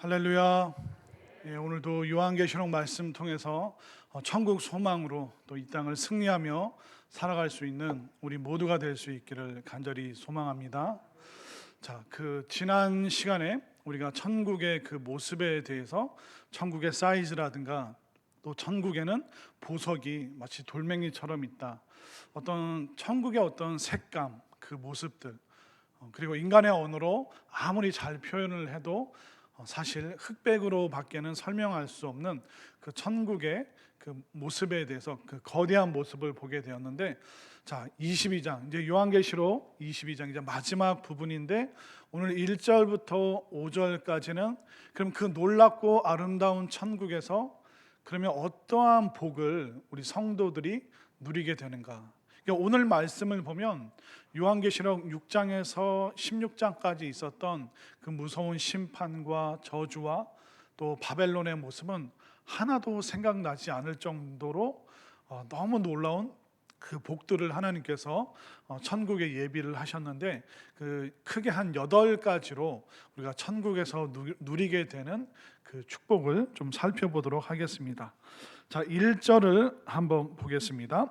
할렐루야. 오늘도 요한계시록 말씀 통해서 천국 소망으로 또 이 땅을 승리하며 살아갈 수 있는 우리 모두가 될 수 있기를 간절히 소망합니다. 자, 지난 시간에 우리가 천국의 그 모습에 대해서 천국의 사이즈라든가 또 천국에는 보석이 마치 돌멩이처럼 있다. 어떤 천국의 어떤 색감, 그 모습들, 그리고 인간의 언어로 아무리 잘 표현을 해도 사실 흑백으로 밖에는 설명할 수 없는 그 천국의 그 모습에 대해서 그 거대한 모습을 보게 되었는데, 자 22장 이제 요한계시록 22장 이제 마지막 부분인데, 오늘 1절부터 5절까지는 그럼 그 놀랍고 아름다운 천국에서 그러면 어떠한 복을 우리 성도들이 누리게 되는가. 그러니까 오늘 말씀을 보면 요한계시록 6장에서 16장까지 있었던 그 무서운 심판과 저주와 또 바벨론의 모습은 하나도 생각나지 않을 정도로 너무 놀라운 그 복들을 하나님께서 천국에 예비를 하셨는데, 그 크게 한 8가지로 우리가 천국에서 누리게 되는 그 축복을 좀 살펴보도록 하겠습니다. 자, 1절을 한번 보겠습니다.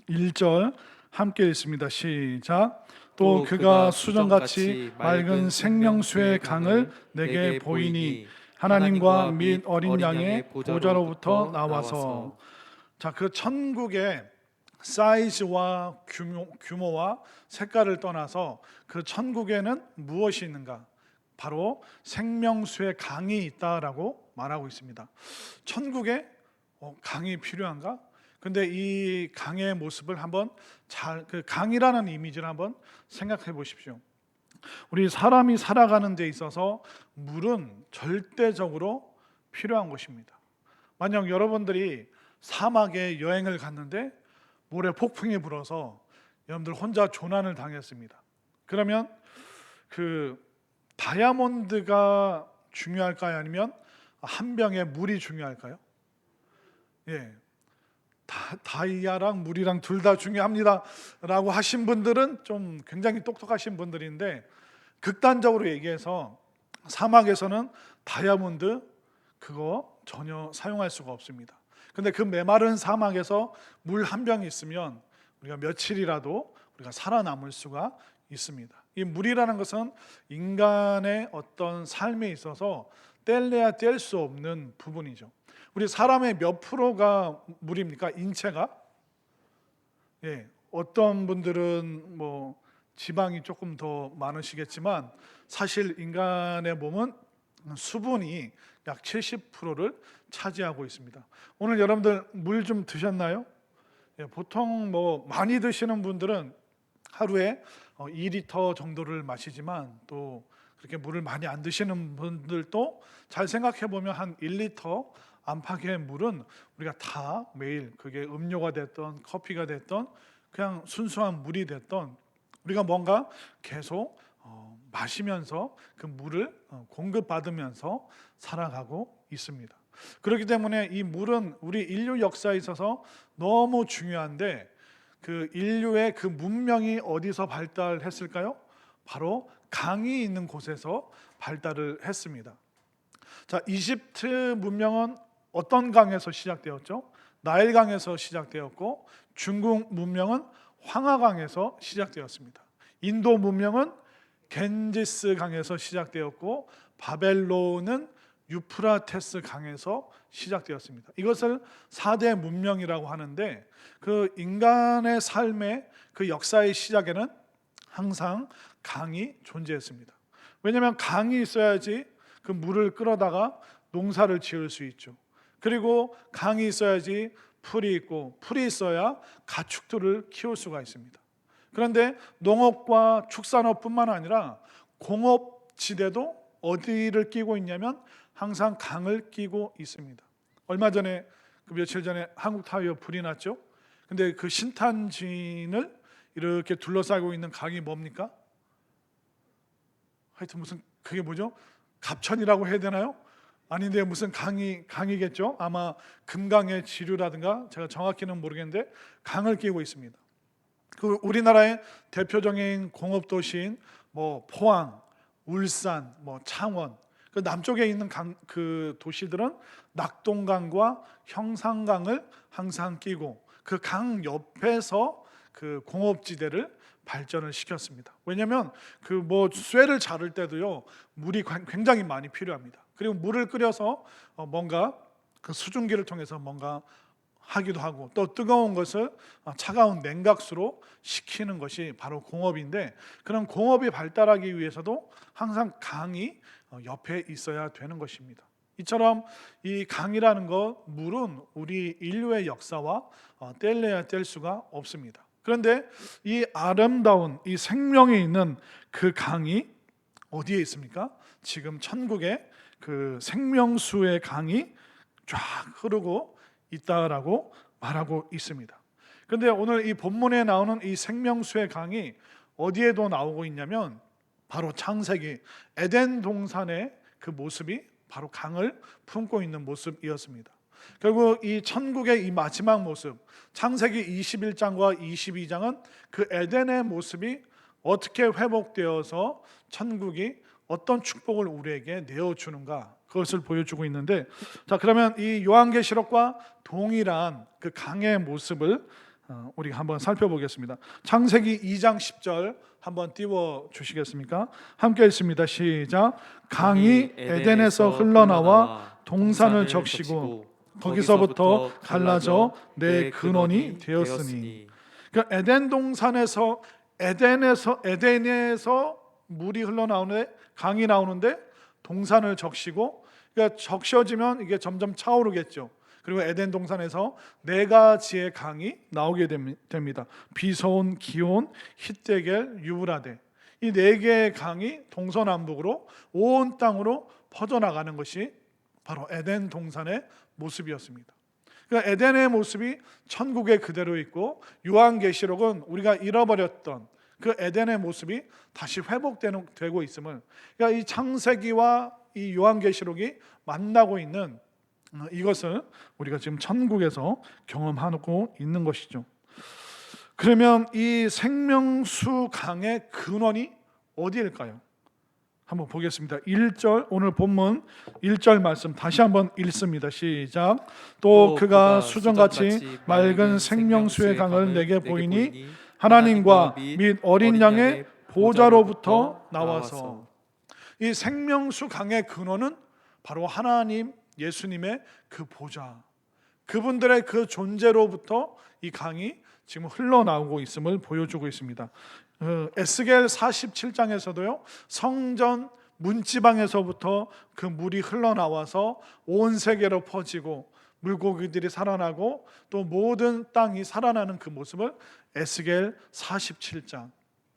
1절 함께 읽습니다. 시작. 또 그가 수정같이 맑은 생명수의 강을 내게 보이니 하나님과 및 어린 양의 보좌로부터 나와서. 자, 그 천국의 사이즈와 규모와 색깔을 떠나서 그 천국에는 무엇이 있는가? 바로 생명수의 강이 있다라고 말하고 있습니다. 천국에 강이 필요한가? 근데 이 강의 모습을 한번 그 강이라는 이미지를 한번 생각해 보십시오. 우리 사람이 살아가는 데 있어서 물은 절대적으로 필요한 것입니다. 만약 여러분들이 사막에 여행을 갔는데 모래 폭풍이 불어서 여러분들 혼자 조난을 당했습니다. 그러면 그 다이아몬드가 중요할까요? 아니면 한 병의 물이 중요할까요? 다이아랑 물이랑 둘 다 중요합니다 라고 하신 분들은 좀 굉장히 똑똑하신 분들인데, 극단적으로 얘기해서 사막에서는 다이아몬드 그거 전혀 사용할 수가 없습니다. 근데 그 메마른 사막에서 물 한 병이 있으면 우리가 며칠이라도 우리가 살아남을 수가 있습니다. 이 물이라는 것은 인간의 어떤 삶에 있어서 뗄래야 뗄 수 없는 부분이죠. 우리 사람의 몇 프로가 물입니까? 인체가? 어떤 분들은 뭐 지방이 조금 더 많으시겠지만 사실 인간의 몸은 수분이 약 70%를 차지하고 있습니다. 오늘 여러분들 물 좀 드셨나요? 보통 뭐 많이 드시는 분들은 하루에 2리터 정도를 마시지만, 또 그렇게 물을 많이 안 드시는 분들도 잘 생각해 보면 한 1리터 안팎의 물은 우리가 다 매일, 그게 음료가 됐던 커피가 됐던 그냥 순수한 물이 됐던, 우리가 뭔가 계속 마시면서 그 물을 공급받으면서 살아가고 있습니다. 그렇기 때문에 이 물은 우리 인류 역사에 있어서 너무 중요한데, 그 인류의 그 문명이 어디서 발달했을까요? 바로 강이 있는 곳에서 발달을 했습니다. 자, 이집트 문명은 어떤 강에서 시작되었죠? 나일강에서 시작되었고, 중국 문명은 황하강에서 시작되었습니다. 인도 문명은 겐지스 강에서 시작되었고, 바벨론은 유프라테스 강에서 시작되었습니다. 이것을 4대 문명이라고 하는데, 그 인간의 삶의 그 역사의 시작에는 항상 강이 존재했습니다. 왜냐하면 강이 있어야지 그 물을 끌어다가 농사를 지을 수 있죠. 그리고 강이 있어야지 풀이 있고, 풀이 있어야 가축들을 키울 수가 있습니다. 그런데 농업과 축산업뿐만 아니라 공업지대도 어디를 끼고 있냐면 항상 강을 끼고 있습니다. 얼마 전에, 며칠 전에 한국타이어 불이 났죠. 근데 그 신탄진을 이렇게 둘러싸고 있는 강이 뭡니까? 하여튼 무슨, 그게 뭐죠? 갑천이라고 해야 되나요? 아닌데 무슨 강이겠죠. 아마 금강의 지류라든가, 제가 정확히는 모르겠는데 강을 끼고 있습니다. 그 우리나라의 대표적인 공업 도시인 뭐 포항, 울산, 뭐 창원, 그 남쪽에 있는 그 도시들은 낙동강과 형산강을 항상 끼고 그 강 옆에서 그 공업지대를 발전을 시켰습니다. 왜냐하면 그 뭐 쇠를 자를 때도요 물이 굉장히 많이 필요합니다. 그리고 물을 끓여서 뭔가 그 수증기를 통해서 뭔가 하기도 하고, 또 뜨거운 것을 차가운 냉각수로 식히는 것이 바로 공업인데, 그런 공업이 발달하기 위해서도 항상 강이 옆에 있어야 되는 것입니다. 이처럼 이 강이라는 것, 물은 우리 인류의 역사와 뗄래야 뗄 수가 없습니다. 그런데 이 아름다운 이 생명이 있는 그 강이 어디에 있습니까? 지금 천국에 그 생명수의 강이 쫙 흐르고 있다라고 말하고 있습니다. 그런데 오늘 이 본문에 나오는 이 생명수의 강이 어디에도 나오고 있냐면 바로 창세기 에덴 동산의 그 모습이 바로 강을 품고 있는 모습이었습니다. 결국 이 천국의 이 마지막 모습, 창세기 21장과 22장은 그 에덴의 모습이 어떻게 회복되어서 천국이 어떤 축복을 우리에게 내어주는가, 그것을 보여주고 있는데, 자 그러면 이 요한계시록과 동일한 그 강의 모습을 우리가 한번 살펴보겠습니다. 창세기 2장 10절 한번 띄워 주시겠습니까? 함께 읽습니다. 시작. 강이 에덴에서 흘러나와 동산을 적시고 거기서부터 갈라져 내 근원이 되었으니. 그러니까 에덴 동산에서 에덴에서 물이 흘러나오는데, 강이 나오는데 동산을 적시고, 그러니까 적셔지면 이게 점점 차오르겠죠. 그리고 에덴 동산에서 네 가지의 강이 나오게 됩니다. 비소온, 기온, 힛데겔, 유브라데. 이 네 개의 강이 동서남북으로 온 땅으로 퍼져나가는 것이 바로 에덴 동산의 모습이었습니다. 그러니까 에덴의 모습이 천국에 그대로 있고, 요한계시록은 우리가 잃어버렸던 그 에덴의 모습이 다시 회복되고 있음을, 그러니까 이 창세기와 이 요한계시록이 만나고 있는 이것을 우리가 지금 천국에서 경험하고 있는 것이죠. 그러면 이 생명수 강의 근원이 어디일까요? 한번 보겠습니다. 1절, 오늘 본문 1절 말씀 다시 한번 읽습니다. 시작. 또 그가 수정같이 맑은 생명수의 강을 내게 보이니 하나님과 및 어린 양의 보좌로부터 나와서. 이 생명수 강의 근원은 바로 하나님, 예수님의 그 보좌, 그분들의 그 존재로부터 이 강이 지금 흘러나오고 있음을 보여주고 있습니다. 에스겔 47장에서도요 성전 문지방에서부터 그 물이 흘러나와서 온 세계로 퍼지고 물고기들이 살아나고 또 모든 땅이 살아나는 그 모습을 에스겔 47장,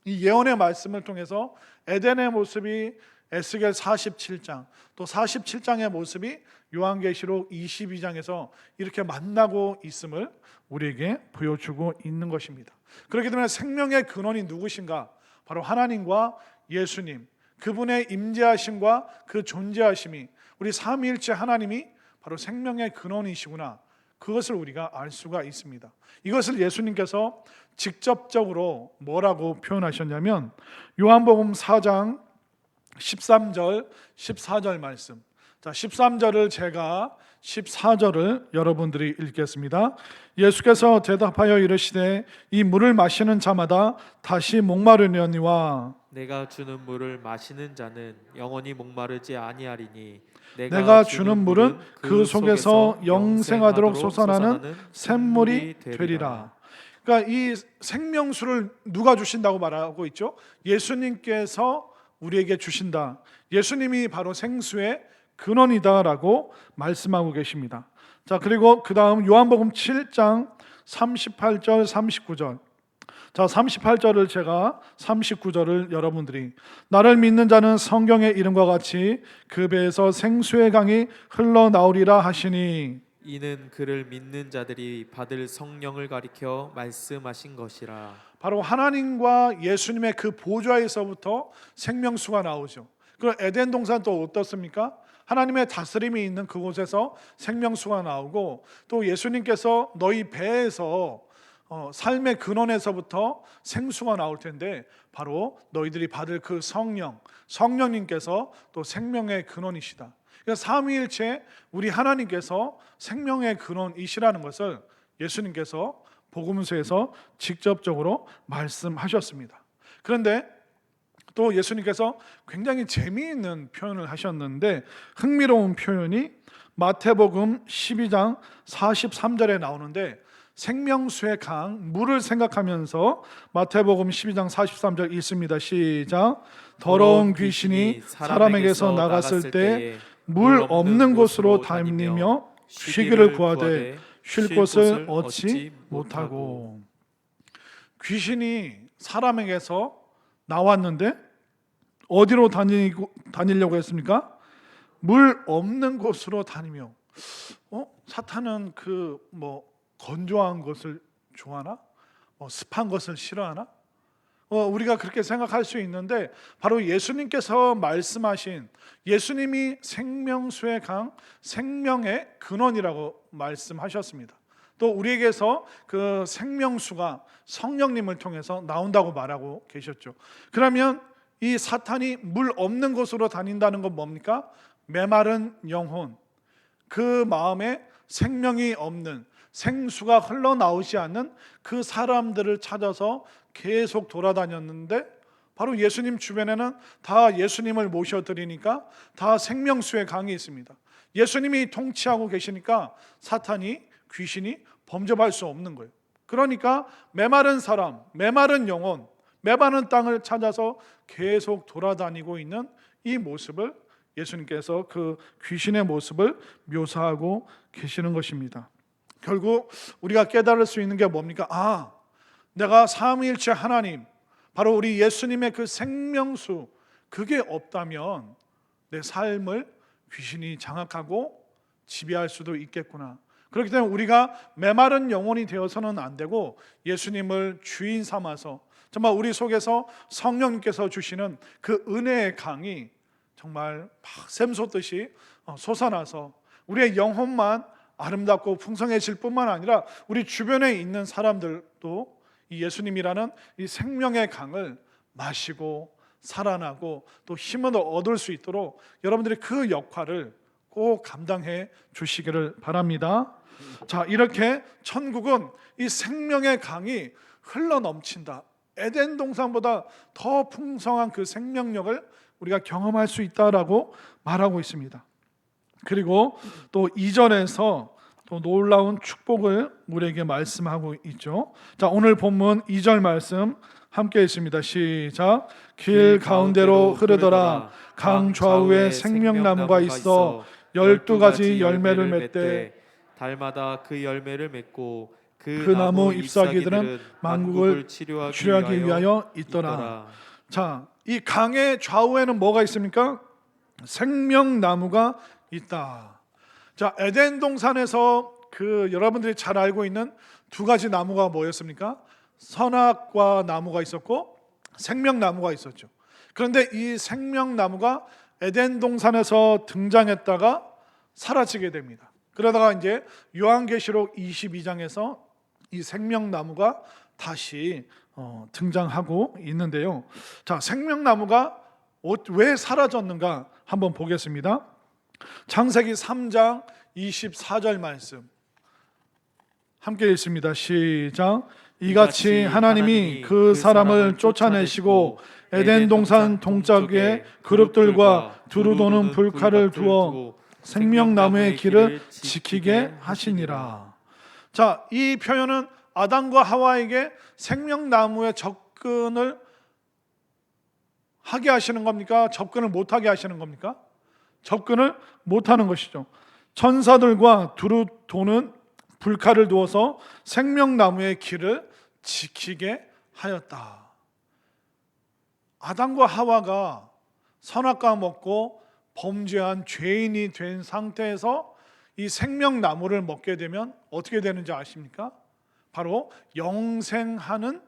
이 예언의 말씀을 통해서 에덴의 모습이 에스겔 47장, 또 47장의 모습이 요한계시록 22장에서 이렇게 만나고 있음을 우리에게 보여주고 있는 것입니다. 그렇기 때문에 생명의 근원이 누구신가? 바로 하나님과 예수님, 그분의 임재하심과 그 존재하심이, 우리 삼위일체 하나님이 바로 생명의 근원이시구나, 그것을 우리가 알 수가 있습니다. 이것을 예수님께서 직접적으로 뭐라고 표현하셨냐면 요한복음 4장 13절 14절 말씀. 자, 13절을 제가 14절을 여러분들이 읽겠습니다. 예수께서 대답하여 이르시되 이 물을 마시는 자마다 다시 목마르려니와 내가 주는 물을 마시는 자는 영원히 목마르지 아니하리니 내가 주는 물은 그 속에서 영생하도록 솟아나는 샘물이 되리라. 그러니까 이 생명수를 누가 주신다고 말하고 있죠? 예수님께서 우리에게 주신다. 예수님이 바로 생수의 근원이다라고 말씀하고 계십니다. 자, 그리고 그 다음 요한복음 7장 38절 39절. 자, 38절을 제가 39절을 여러분들이, 나를 믿는 자는 성경의 이름과 같이 그 배에서 생수의 강이 흘러나오리라 하시니, 이는 그를 믿는 자들이 받을 성령을 가리켜 말씀하신 것이라. 바로 하나님과 예수님의 그 보좌에서부터 생명수가 나오죠. 그럼 에덴 동산 또 어떻습니까? 하나님의 다스림이 있는 그곳에서 생명수가 나오고, 또 예수님께서 너희 배에서 삶의 근원에서부터 생수가 나올 텐데 바로 너희들이 받을 그 성령님께서 또 생명의 근원이시다. 그러니까 삼위일체 우리 하나님께서 생명의 근원이시라는 것을 예수님께서 복음서에서 직접적으로 말씀하셨습니다. 그런데 또 예수님께서 굉장히 재미있는 표현을 하셨는데, 흥미로운 표현이 마태복음 12장 43절에 나오는데, 생명수의 강, 물을 생각하면서 마태복음 12장 43절 읽습니다. 시작. 더러운 귀신이 사람에게서 나갔을 때 물 없는 곳으로 다니며 쉬기를 구하되 쉴 곳을 얻지 못하고. 귀신이 사람에게서 나왔는데 어디로 다니려고 했습니까? 물 없는 곳으로 다니며. 사탄은 건조한 것을 좋아하나? 습한 것을 싫어하나? 우리가 그렇게 생각할 수 있는데, 바로 예수님께서 말씀하신, 예수님이 생명수의 강, 생명의 근원이라고 말씀하셨습니다. 또 우리에게서 그 생명수가 성령님을 통해서 나온다고 말하고 계셨죠. 그러면 이 사탄이 물 없는 곳으로 다닌다는 건 뭡니까? 메마른 영혼, 그 마음에 생명이 없는, 생수가 흘러나오지 않는 그 사람들을 찾아서 계속 돌아다녔는데, 바로 예수님 주변에는 다 예수님을 모셔드리니까 다 생명수의 강이 있습니다. 예수님이 통치하고 계시니까 사탄이, 귀신이 범접할 수 없는 거예요. 그러니까 메마른 사람, 메마른 영혼, 메마른 땅을 찾아서 계속 돌아다니고 있는 이 모습을 예수님께서 그 귀신의 모습을 묘사하고 계시는 것입니다. 결국 우리가 깨달을 수 있는 게 뭡니까? 내가 삼위일체 하나님, 바로 우리 예수님의 그 생명수, 그게 없다면 내 삶을 귀신이 장악하고 지배할 수도 있겠구나. 그렇기 때문에 우리가 메마른 영혼이 되어서는 안 되고, 예수님을 주인 삼아서 정말 우리 속에서 성령님께서 주시는 그 은혜의 강이 정말 막 샘솟듯이 솟아나서 우리의 영혼만 아름답고 풍성해질 뿐만 아니라 우리 주변에 있는 사람들도 이 예수님이라는 이 생명의 강을 마시고 살아나고 또 힘을 얻을 수 있도록 여러분들이 그 역할을 꼭 감당해 주시기를 바랍니다. 자, 이렇게 천국은 이 생명의 강이 흘러넘친다. 에덴 동산보다 더 풍성한 그 생명력을 우리가 경험할 수 있다라고 말하고 있습니다. 그리고 또 2절에서 또 놀라운 축복을 우리에게 말씀하고 있죠. 자, 오늘 본문 2절 말씀 함께 있습니다. 시작. 길 가운데로 흐르더라. 강 좌우에 생명나무가 있어 12가지 열매를 맺되 달마다 그 열매를 맺고 그 나무 잎사귀들은 만국을 치료하기 위하여 있더라. 자, 이 강의 좌우에는 뭐가 있습니까? 생명나무가 있다. 자, 에덴 동산에서 여러분들이 잘 알고 있는 두 가지 나무가 뭐였습니까? 선악과 나무가 있었고 생명나무가 있었죠. 그런데 이 생명나무가 에덴 동산에서 등장했다가 사라지게 됩니다. 그러다가 이제 요한계시록 22장에서 이 생명나무가 다시 등장하고 있는데요. 자, 생명나무가 왜 사라졌는가 한번 보겠습니다. 창세기 3장 24절 말씀 함께 읽습니다. 시작. 이같이 하나님이 그 사람을 쫓아내시고 에덴 동산 동쪽에 그룹들과 두루 도는 불칼을 두어 생명나무의 길을 지키게 하시니라. 자, 이 표현은 아담과 하와에게 생명나무에 접근을 하게 하시는 겁니까? 접근을 못하게 하시는 겁니까? 접근을 못하는 것이죠. 천사들과 두루 도는 불칼을 두어서 생명나무의 길을 지키게 하였다. 아담과 하와가 선악과 먹고 범죄한 죄인이 된 상태에서 이 생명나무를 먹게 되면 어떻게 되는지 아십니까? 바로 영생하는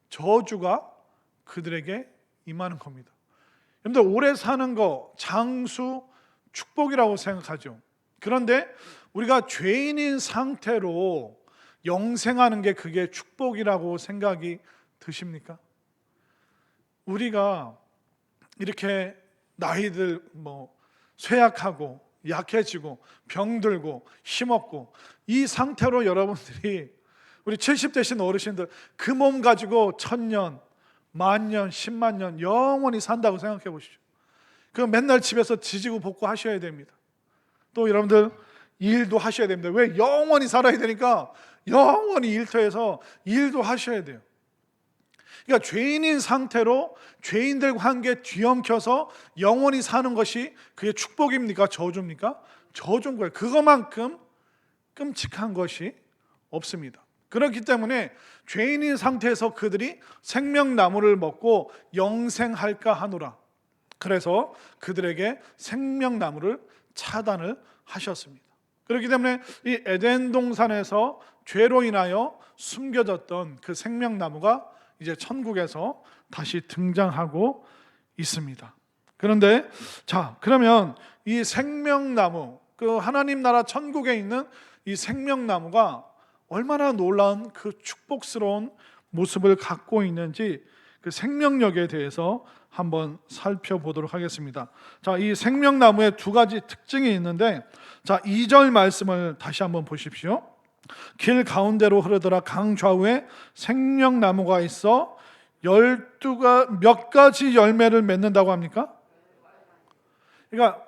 저주가 그들에게 임하는 겁니다. 여러분들, 오래 사는 거 장수 축복이라고 생각하죠. 그런데 우리가 죄인인 상태로 영생하는 게 그게 축복이라고 생각이 드십니까? 우리가 이렇게 나이들 쇠약하고 약해지고 병들고 힘없고 이 상태로 여러분들이 우리 70대신 어르신들 그 몸 가지고 1000년, 만년, 10만 년 영원히 산다고 생각해 보십시오. 그 맨날 집에서 지지고 볶고 하셔야 됩니다. 또 여러분들 일도 하셔야 됩니다. 왜? 영원히 살아야 되니까 영원히 일터에서 일도 하셔야 돼요. 그러니까 죄인인 상태로 죄인들과 함께 뒤엉켜서 영원히 사는 것이 그게 축복입니까? 저주입니까? 저주인 거예요. 그것만큼 끔찍한 것이 없습니다. 그렇기 때문에 죄인인 상태에서 그들이 생명나무를 먹고 영생할까 하노라. 그래서 그들에게 생명나무를 차단을 하셨습니다. 그렇기 때문에 이 에덴 동산에서 죄로 인하여 숨겨졌던 그 생명나무가 이제 천국에서 다시 등장하고 있습니다. 그런데 그러면 이 생명나무, 그 하나님 나라 천국에 있는 이 생명나무가 얼마나 놀라운 그 축복스러운 모습을 갖고 있는지 그 생명력에 대해서 한번 살펴보도록 하겠습니다. 이 생명나무에 두 가지 특징이 있는데 2절 말씀을 다시 한번 보십시오. 길 가운데로 흐르더라 강 좌우에 생명나무가 있어 12가 몇 가지 열매를 맺는다고 합니까? 그러니까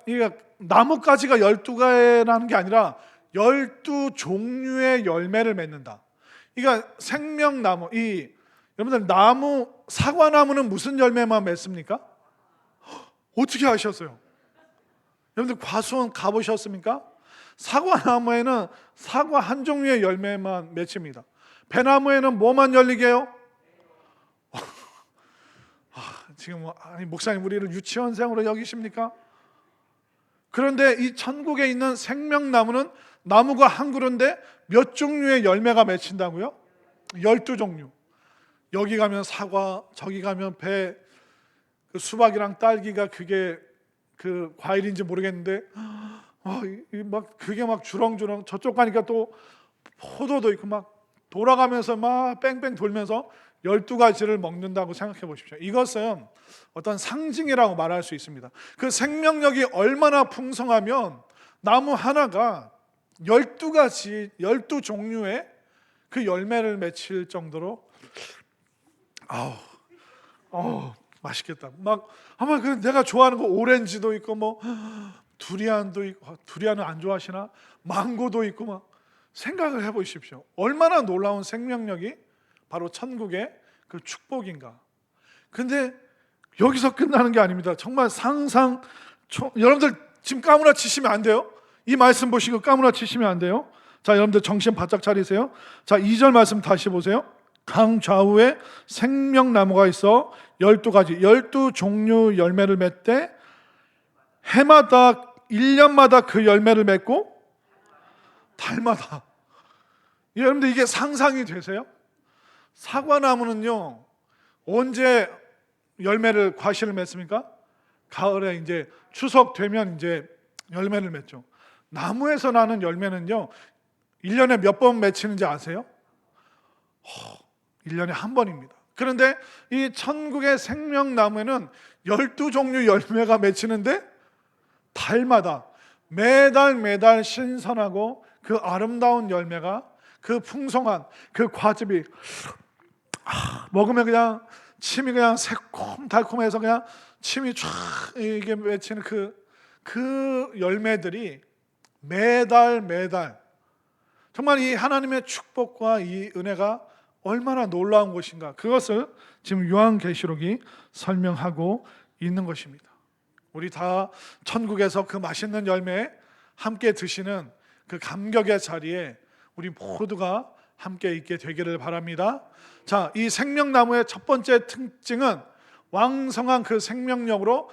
나뭇가지가 12개라는 게 아니라 12종류의 열매를 맺는다. 그러니까 생명나무, 여러분들 사과나무는 무슨 열매만 맺습니까? 어떻게 아셨어요? 여러분들 과수원 가보셨습니까? 사과나무에는 사과 한 종류의 열매만 맺힙니다. 배나무에는 뭐만 열리게 해요? 지금 목사님 우리를 유치원생으로 여기십니까? 그런데 이 천국에 있는 생명나무는 나무가 한 그루인데 몇 종류의 열매가 맺힌다고요? 12종류. 여기 가면 사과, 저기 가면 배, 수박이랑 딸기가 그게 그 과일인지 모르겠는데 그게 막 주렁주렁, 저쪽 가니까 또 포도도 있고 막 돌아가면서 막 뺑뺑 돌면서 12가지를 먹는다고 생각해 보십시오. 이것은 어떤 상징이라고 말할 수 있습니다. 그 생명력이 얼마나 풍성하면 나무 하나가 12가지, 12종류의 그 열매를 맺힐 정도로 맛있겠다. 아마 내가 좋아하는 거 오렌지도 있고 두리안도 있고, 두리안은 안 좋아하시나? 망고도 있고 생각을 해보십시오. 얼마나 놀라운 생명력이 바로 천국의 그 축복인가. 근데 여기서 끝나는 게 아닙니다. 정말 여러분들 지금 까무라치시면 안 돼요. 이 말씀 보시고 까무라치시면 안 돼요. 여러분들 정신 바짝 차리세요. 2절 말씀 다시 보세요. 강 좌우에 생명나무가 있어 12가지 12종류 열매를 맺되 해마다 1년마다 그 열매를 맺고 달마다. 여러분들 이게 상상이 되세요? 사과나무는요 언제 과실을 맺습니까? 가을에 이제 추석 되면 이제 열매를 맺죠. 나무에서 나는 열매는요 1년에 몇 번 맺히는지 아세요? 1년에 한 번입니다. 그런데 이 천국의 생명나무에는 12종류 열매가 맺히는데 달마다 매달 신선하고 그 아름다운 열매가, 그 풍성한 그 과즙이 먹으면 그냥 침이 그냥 새콤달콤해서 그냥 침이 쫙 이게 맺히는 그 열매들이 매달 정말 이 하나님의 축복과 이 은혜가 얼마나 놀라운 것인가, 그것을 지금 요한계시록이 설명하고 있는 것입니다. 우리 다 천국에서 그 맛있는 열매 함께 드시는 그 감격의 자리에 우리 모두가 함께 있게 되기를 바랍니다. 이 생명나무의 첫 번째 특징은 왕성한 그 생명력으로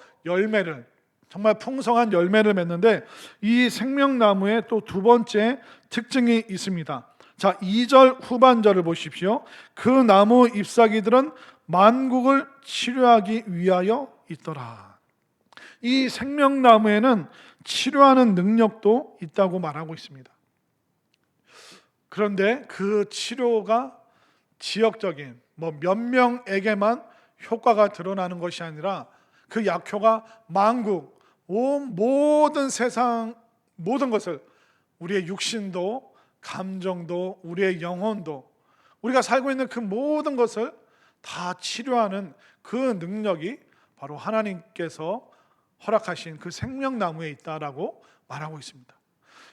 정말 풍성한 열매를 맺는데, 이 생명나무의 또 두 번째 특징이 있습니다. 2절 후반절을 보십시오. 그 나무 잎사귀들은 만국을 치료하기 위하여 있더라. 이 생명나무에는 치료하는 능력도 있다고 말하고 있습니다. 그런데 그 치료가 지역적인 몇 명에게만 효과가 드러나는 것이 아니라 그 약효가 만국 온 모든 세상 모든 것을, 우리의 육신도 감정도 우리의 영혼도 우리가 살고 있는 그 모든 것을 다 치료하는 그 능력이 바로 하나님께서 허락하신 그 생명나무에 있다라고 말하고 있습니다.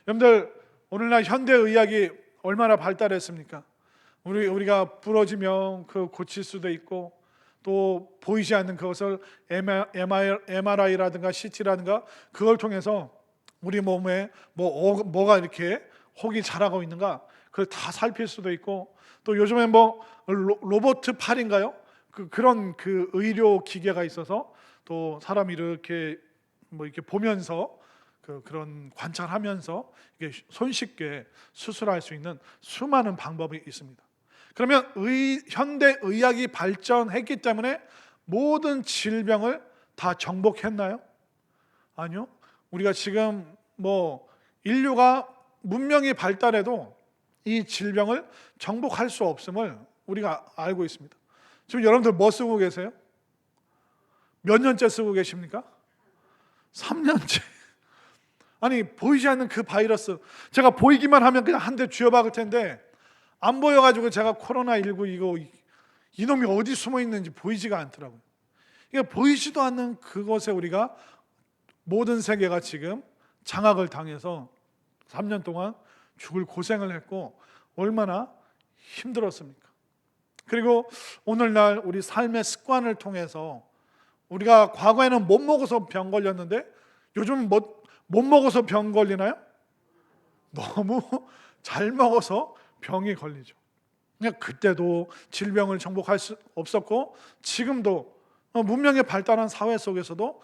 여러분들, 오늘날 현대의학이 얼마나 발달했습니까? 우리가 부러지면 그 고칠 수도 있고, 또 보이지 않는 그것을 MRI라든가 CT라든가 그걸 통해서 우리 몸에 뭐가 이렇게 혹이 자라고 있는가 그걸 다 살필 수도 있고, 또 요즘에 로봇 팔인가요? 그런 의료 기계가 있어서 또 사람이 이렇게 이렇게 보면서 그런 관찰하면서 이게 손쉽게 수술할 수 있는 수많은 방법이 있습니다. 그러면 현대 의학이 발전했기 때문에 모든 질병을 다 정복했나요? 아니요. 우리가 지금 인류가 문명이 발달해도 이 질병을 정복할 수 없음을 우리가 알고 있습니다. 지금 여러분들 뭐 쓰고 계세요? 몇 년째 쓰고 계십니까? 3년째. 아니, 보이지 않는 그 바이러스, 제가 보이기만 하면 그냥 한 대 쥐어박을 텐데 안 보여가지고 제가 코로나19 이놈이 어디 숨어 있는지 보이지가 않더라고요. 그러니까 보이지도 않는 그것에 우리가 모든 세계가 지금 장악을 당해서 3년 동안 죽을 고생을 했고 얼마나 힘들었습니까? 그리고 오늘날 우리 삶의 습관을 통해서 우리가 과거에는 못 먹어서 병 걸렸는데 요즘 못 먹어서 병 걸리나요? 너무 잘 먹어서 병이 걸리죠. 그냥 그때도 질병을 정복할 수 없었고 지금도 문명이 발달한 사회 속에서도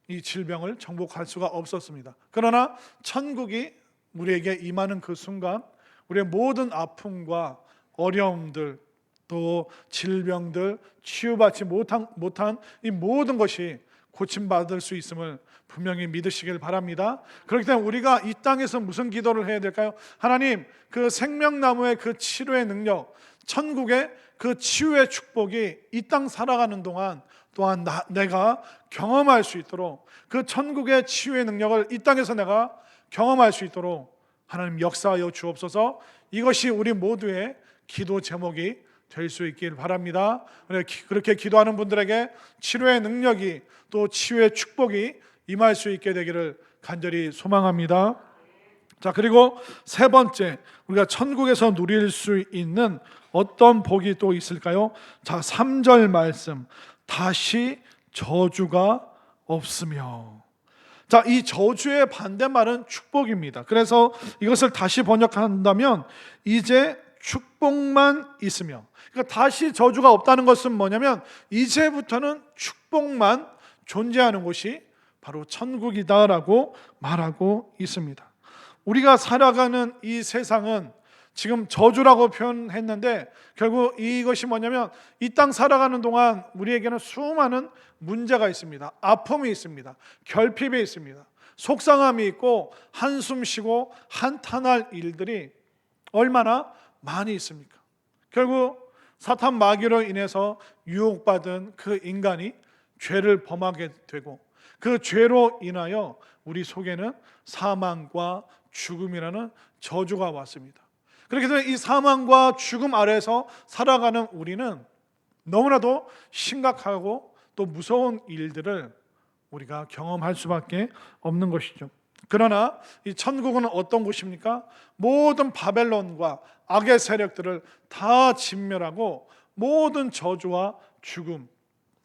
이 질병을 정복할 수가 없었습니다. 그러나 천국이 우리에게 임하는 그 순간 우리의 모든 아픔과 어려움들, 또 질병들, 치유받지 못한 이 모든 것이 고침받을 수 있음을 분명히 믿으시길 바랍니다. 그렇기 때문에 우리가 이 땅에서 무슨 기도를 해야 될까요? 하나님, 그 생명나무의 그 치료의 능력, 천국의 그 치유의 축복이 이 땅 살아가는 동안 또한 내가 경험할 수 있도록, 그 천국의 치유의 능력을 이 땅에서 내가 경험할 수 있도록 하나님 역사하여 주옵소서. 이것이 우리 모두의 기도 제목이 될 수 있길 바랍니다. 그렇게 기도하는 분들에게 치료의 능력이, 또 치유의 축복이 임할 수 있게 되기를 간절히 소망합니다. 자, 그리고 세 번째, 우리가 천국에서 누릴 수 있는 어떤 복이 또 있을까요? 자, 3절 말씀, 다시 저주가 없으며. 자, 이 저주의 반대말은 축복입니다. 그래서 이것을 다시 번역한다면 이제 축복만 있으며, 그러니까 다시 저주가 없다는 것은 뭐냐면 이제부터는 축복만 존재하는 곳이 바로 천국이다라고 말하고 있습니다. 우리가 살아가는 이 세상은 지금 저주라고 표현했는데 결국 이것이 뭐냐면 이 땅 살아가는 동안 우리에게는 수많은 문제가 있습니다. 아픔이 있습니다. 결핍이 있습니다. 속상함이 있고 한숨 쉬고 한탄할 일들이 얼마나 많이 있습니까? 결국 사탄 마귀로 인해서 유혹받은 그 인간이 죄를 범하게 되고 그 죄로 인하여 우리 속에는 사망과 죽음이라는 저주가 왔습니다. 그렇기 때문에 이 사망과 죽음 아래에서 살아가는 우리는 너무나도 심각하고 또 무서운 일들을 우리가 경험할 수밖에 없는 것이죠. 그러나 이 천국은 어떤 곳입니까? 모든 바벨론과 악의 세력들을 다 진멸하고 모든 저주와 죽음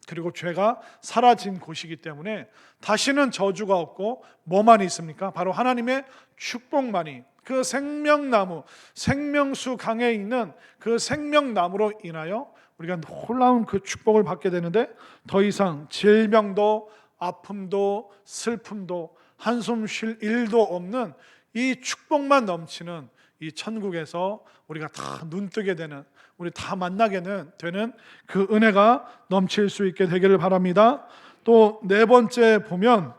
그리고 죄가 사라진 곳이기 때문에 다시는 저주가 없고 뭐만 있습니까? 바로 하나님의 축복만이, 그 생명나무, 생명수 강에 있는 그 생명나무로 인하여 우리가 놀라운 그 축복을 받게 되는데 더 이상 질병도 아픔도 슬픔도 한숨 쉴 일도 없는 이 축복만 넘치는 이 천국에서 우리가 다 눈뜨게 되는, 우리 다 만나게 되는 그 은혜가 넘칠 수 있게 되기를 바랍니다. 또 네 번째 보면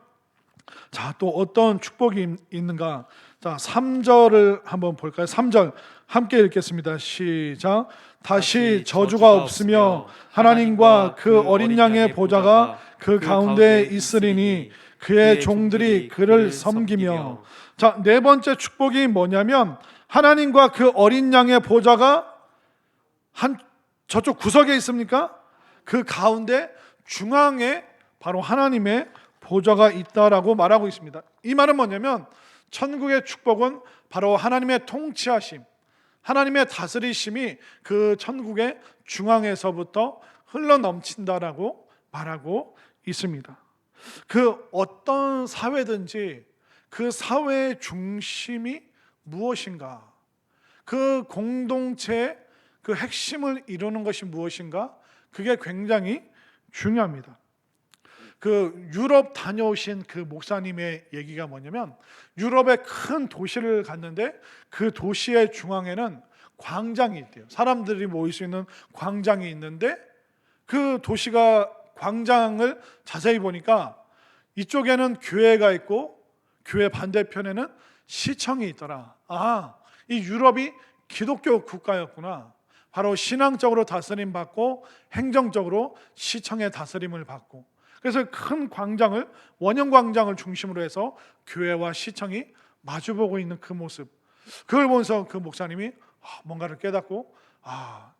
자, 또 어떤 축복이 있는가? 자, 3절을 한번 볼까요? 3절 함께 읽겠습니다. 시작. 다시 저주가 없으며 하나님과 그 어린 양의 보좌가 그 가운데 있으리니 그의 종들이 그를 섬기며. 자, 네 번째 축복이 뭐냐면 하나님과 그 어린 양의 보좌가 한 저쪽 구석에 있습니까? 그 가운데 중앙에 바로 하나님의 보좌가 있다라고 말하고 있습니다. 이 말은 뭐냐면 천국의 축복은 바로 하나님의 통치하심, 하나님의 다스리심이 그 천국의 중앙에서부터 흘러넘친다라고 말하고 있습니다. 그 어떤 사회든지 그 사회의 중심이 무엇인가, 그 공동체의 그 핵심을 이루는 것이 무엇인가, 그게 굉장히 중요합니다. 그 유럽 다녀오신 그 목사님의 얘기가 뭐냐면 유럽의 큰 도시를 갔는데 그 도시의 중앙에는 광장이 있대요. 사람들이 모일 수 있는 광장이 있는데 그 도시가 광장을 자세히 보니까 이쪽에는 교회가 있고 교회 반대편에는 시청이 있더라. 아, 이 유럽이 기독교 국가였구나. 바로 신앙적으로 다스림 받고 행정적으로 시청의 다스림을 받고, 그래서 큰 광장을, 원형 광장을 중심으로 해서 교회와 시청이 마주보고 있는 그 모습, 그걸 보면서 그 목사님이 뭔가를 깨닫고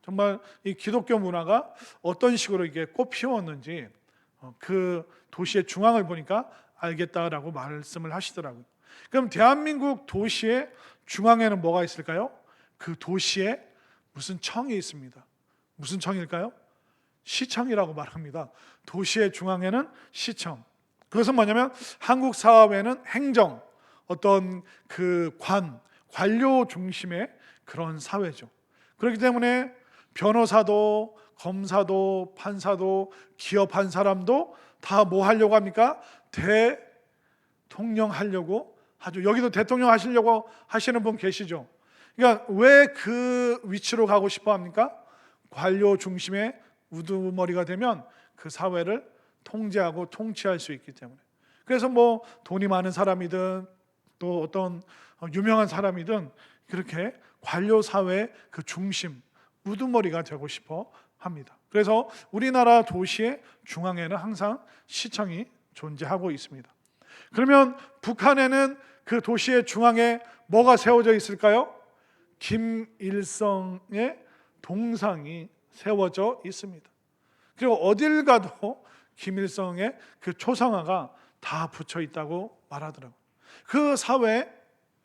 정말 이 기독교 문화가 어떤 식으로 이게 꽃피웠는지 그 도시의 중앙을 보니까 알겠다라고 말씀을 하시더라고요. 그럼 대한민국 도시의 중앙에는 뭐가 있을까요? 그 도시에 무슨 청이 있습니다. 무슨 청일까요? 시청이라고 말합니다. 도시의 중앙에는 시청. 그것은 뭐냐면 한국 사회는 행정, 어떤 그 관료 중심의 그런 사회죠. 그렇기 때문에 변호사도 검사도 판사도 기업한 사람도 다 뭐 하려고 합니까? 대통령 하려고 하죠. 여기도 대통령 하시려고 하시는 분 계시죠. 그러니까 왜 그 위치로 가고 싶어 합니까? 관료 중심의 우두머리가 되면 그 사회를 통제하고 통치할 수 있기 때문에. 그래서 뭐 돈이 많은 사람이든 또 어떤 유명한 사람이든 그렇게 관료 사회의 그 중심, 우두머리가 되고 싶어 합니다. 그래서 우리나라 도시의 중앙에는 항상 시청이 존재하고 있습니다. 그러면 북한에는 그 도시의 중앙에 뭐가 세워져 있을까요? 김일성의 동상이 세워져 있습니다. 그리고 어딜 가도 김일성의 그 초상화가 다 붙여 있다고 말하더라고요. 그 사회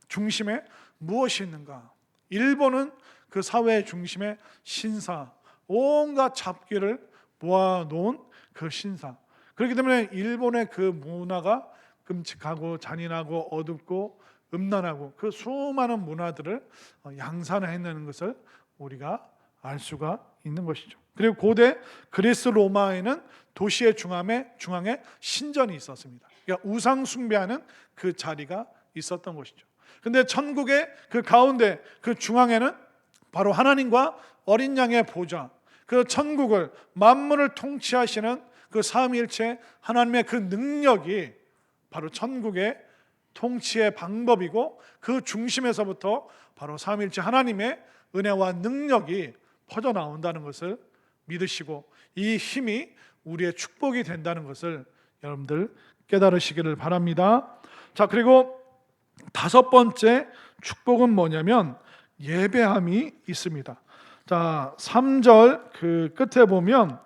중심에 무엇이 있는가? 일본은 그 사회 중심에 신사, 온갖 잡기를 모아놓은 그 신사. 그렇기 때문에 일본의 그 문화가 끔찍하고 잔인하고 어둡고 음란하고 그 수많은 문화들을 양산해내는 것을 우리가 알 수가 있는 것이죠. 그리고 고대 그리스 로마에는 도시의 중앙에 신전이 있었습니다. 그러니까 우상 숭배하는 그 자리가 있었던 것이죠. 근데 천국의 그 가운데 그 중앙에는 바로 하나님과 어린 양의 보좌, 그 천국을 만물을 통치하시는 그 삼위일체 하나님의 그 능력이 바로 천국의 통치의 방법이고, 그 중심에서부터 바로 삼위일체 하나님의 은혜와 능력이 퍼져나온다는 것을 믿으시고 이 힘이 우리의 축복이 된다는 것을 여러분들 깨달으시기를 바랍니다. 자, 그리고 다섯 번째 축복은 뭐냐면 예배함이 있습니다. 자, 3절 그 끝에 보면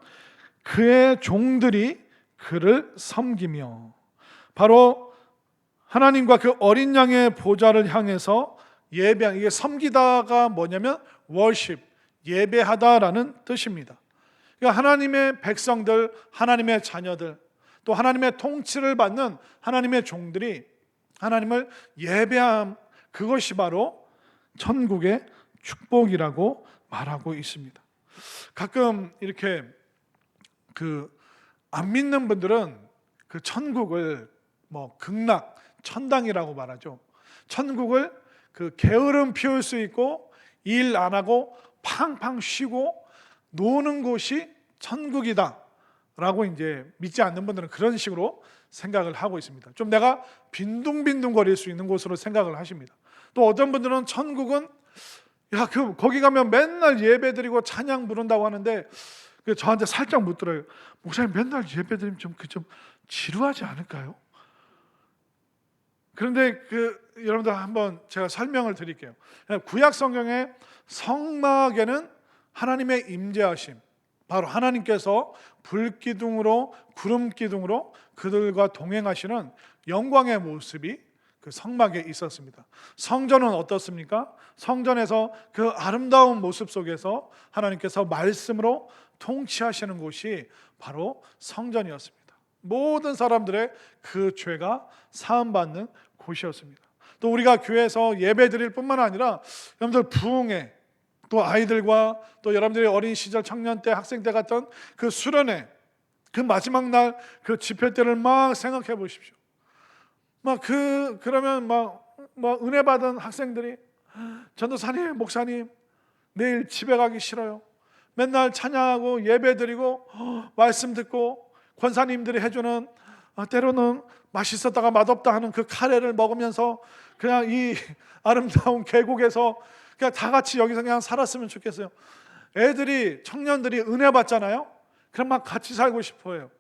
그의 종들이 그를 섬기며, 바로 하나님과 그 어린 양의 보좌를 향해서 예배하는, 이게 섬기다가 뭐냐면 worship, 예배하다라는 뜻입니다. 그러니까 하나님의 백성들, 하나님의 자녀들, 또 하나님의 통치를 받는 하나님의 종들이 하나님을 예배함, 그것이 바로 천국의 축복이라고 말하고 있습니다. 가끔 이렇게 안 믿는 분들은 그 천국을 뭐 극락, 천당이라고 말하죠. 천국을 그 게으름 피울 수 있고 일 안 하고 팡팡 쉬고 노는 곳이 천국이다 라고 이제 믿지 않는 분들은 그런 식으로 생각을 하고 있습니다. 좀 내가 빈둥빈둥거릴 수 있는 곳으로 생각을 하십니다. 또 어떤 분들은 천국은 거기 가면 맨날 예배드리고 찬양 부른다고 하는데 저한테 살짝 묻더라고요. 목사님 맨날 예배드리면 좀 지루하지 않을까요? 그런데 여러분들 한번 제가 설명을 드릴게요. 구약 성경의 성막에는 하나님의 임재하심, 바로 하나님께서 불기둥으로 구름기둥으로 그들과 동행하시는 영광의 모습이 그 성막에 있었습니다. 성전은 어떻습니까? 성전에서 그 아름다운 모습 속에서 하나님께서 말씀으로 통치하시는 곳이 바로 성전이었습니다. 모든 사람들의 그 죄가 사함받는 곳이었습니다. 또 우리가 교회에서 예배 드릴 뿐만 아니라 여러분들 부흥회, 또 아이들과 또 여러분들의 어린 시절, 청년 때, 학생 때 갔던 그 수련회, 그 마지막 날 그 집회 때를 막 생각해 보십시오. 그러면 은혜 받은 학생들이 전도사님, 목사님, 내일 집에 가기 싫어요. 맨날 찬양하고 예배 드리고 말씀 듣고 권사님들이 해주는 때로는 맛있었다가 맛없다 하는 그 카레를 먹으면서 그냥 이 아름다운 계곡에서 그냥 다 같이 여기서 그냥 살았으면 좋겠어요. 애들이, 청년들이 은혜 받잖아요. 그럼 막 같이 살고 싶어요.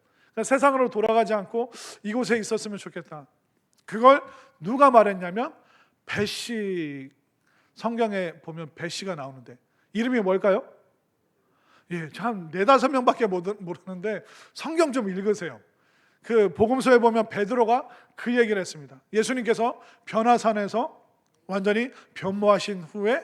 세상으로 돌아가지 않고 이곳에 있었으면 좋겠다. 그걸 누가 말했냐면 배씨, 성경에 보면 배씨가 나오는데 이름이 뭘까요? 참 4-5명밖에 모르는데 성경 좀 읽으세요. 그 복음서에 보면 베드로가 그 얘기를 했습니다. 예수님께서 변화산에서 완전히 변모하신 후에